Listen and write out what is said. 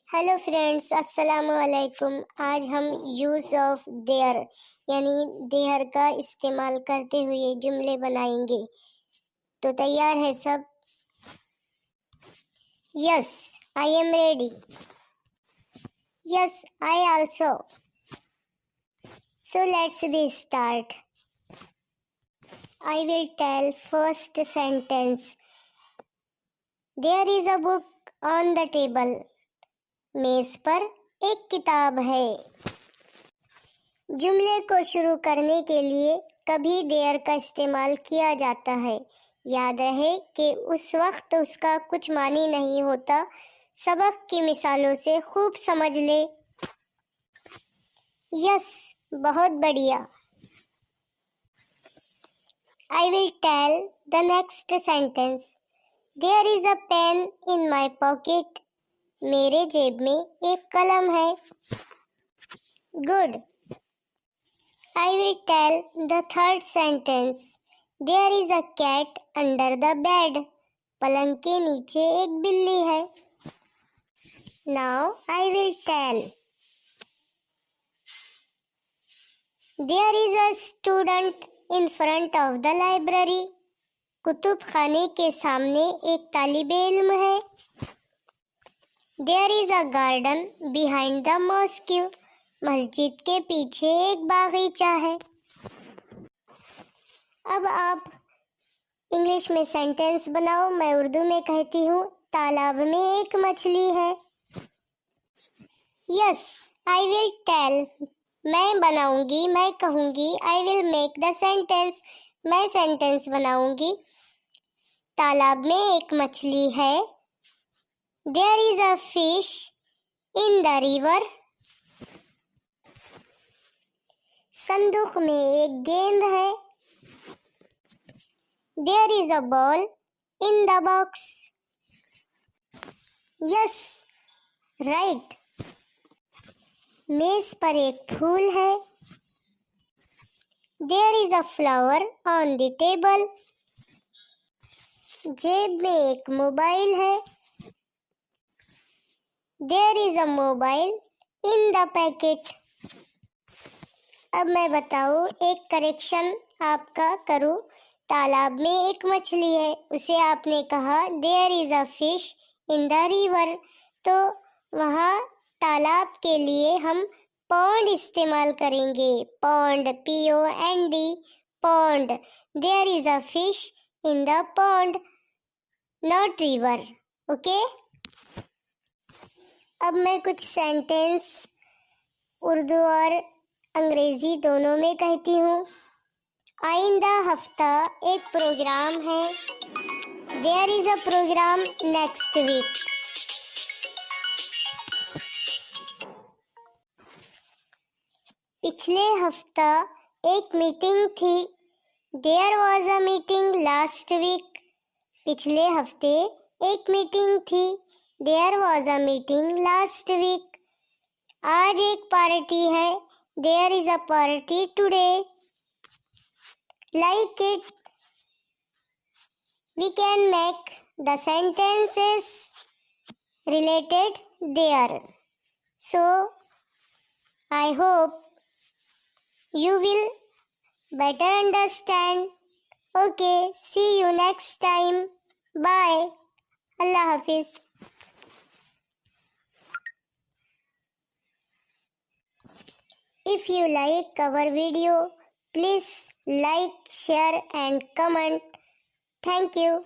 Hello friends, अस्सलाम वालेकुम। आज हम यूज़ ऑफ देयर यानी देयर का इस्तेमाल करते हुए जुमले बनाएंगे। तो तैयार है सब? Yes, I am ready. Yes, I also. So let's be start. I will tell first sentence. There is a book on the table. मेज पर एक किताब है। जुमले को शुरू करने के लिए कभी देयर का इस्तेमाल किया जाता है। याद रहे कि उस वक्त उसका कुछ मानी नहीं होता। सबक की मिसालों से खूब समझ ले। यस, बहुत बढ़िया। I will tell the next sentence. There is a pen in my pocket. मेरे जेब में एक कलम है। Good. I will tell the third sentence. There is a cat under the bed. पलंग के नीचे एक बिल्ली है। Now I will tell. There is a student in front of the library. Qutub खाने के सामने एक तालिबे इल्म है। There is a garden behind the mosque. मस्जिद के पीछे एक बागीचा है। अब आप इंग्लिश में सेंटेंस बनाओ। मैं उर्दू में कहती हूँ। तालाब में एक मछली है। Yes, I will tell. मैं बनाऊंगी, मैं कहूंगी। I will make the sentence. मैं सेंटेंस बनाऊंगी। तालाब में एक मछली है। There is a fish in the river. संदूक में एक गेंद है। There is a ball in the box. Yes, right. मेज पर एक फूल है। There is a flower on the table. जेब में एक मोबाइल है। There is a mobile in the packet. अब मैं बताऊं, एक करेक्शन आपका करूं। तालाब में एक मछली है, उसे आपने कहा there is a fish in the river. तो वहाँ तालाब के लिए हम पॉन्ड इस्तेमाल करेंगे। Pond, POND, pond. There is a fish in the pond, not river. Okay. अब मैं कुछ सेंटेंस उर्दू और अंग्रेजी दोनों में कहती हूँ। आइंदा हफ्ता एक प्रोग्राम है। There is a programme next week. पिछले हफ्ता एक मीटिंग थी। There was a meeting last week. पिछले हफ्ते एक मीटिंग थी। There was a meeting last week. आज एक पार्टी है। There is a party today. Like it, we can make the sentences related there. So, I hope you will better understand. Okay, see you next time. Bye. Allah Hafiz. If you like our video, please like, share and comment. Thank you.